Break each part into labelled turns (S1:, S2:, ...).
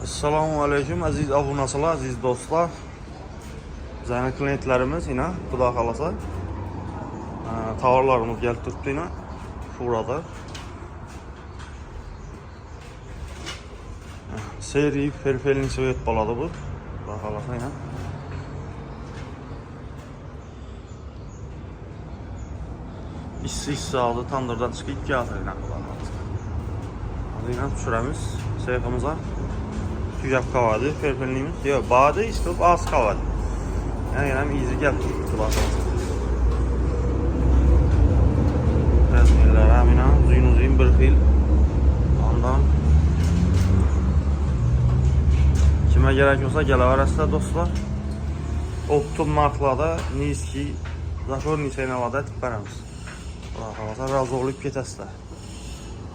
S1: Assalamu alaykum aziz obunachilar, aziz do'stlar. Bizning klientlarimiz yine Xudo xolasa tovarlarimiz kelib turibdi yine Furada. Seri felfelin sovet bo'ladi bu. Xudo xolasa yine. İşsiz aldı tandırdan çıkıp 2 hafta yine Xudo xolasa. Hadi yine düşüremiz seyfimize. Tüyap kavadı, felfelliğimiz. Yok, bağda işte az kavadı. Yani hem izi geldi. Resmiler amina, uzun bir fil. Ondan kime gerek olsa geleverəsizlər dostlar. Optum marklarda Niski, Zafor Nisenavada tiplərimiz. Baxalasa razı olub getəsizlər.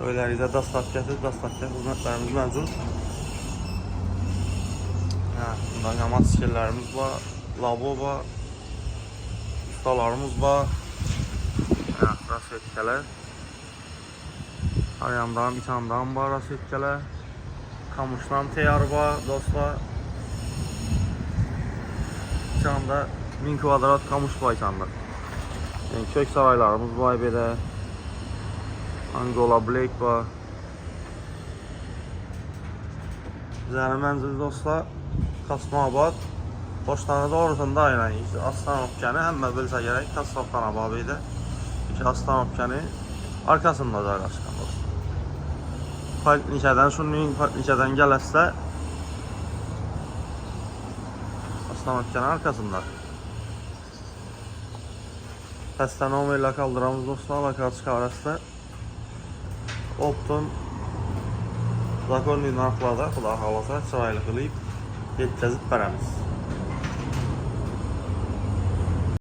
S1: Öyləlikdə dastavkəsi hizmetlərimiz mövcud. Bundan yamat skellerimiz var, labo var, ustalarımız var, rasetkeler. Her yandan bir tane daha var rasetkeler. Kamışdan teyar var dostlar. Bir tane de 1000 kvadrat kamış var bir tane. Yani kök saraylarımız var böyle. Angola Black var. Bizə mənzil dostlar. Kasmabad Boştanı doğrusunda aynen işte Aslan Okyanı hem bilse gerek Kasmabad ababıydı. İşte Aslan Okyanı arkasında da aşkın dostlar. Palnikədən şunun Palnikədən gələsə Aslan Okyanı arkasında. Təsdən omayla kaldıramız dostlar. Lakar çıxarəsdə Optum Zakornin arxlarda Xuda xalasa çıraylı qılıyıb yetkəzib bərəmiz.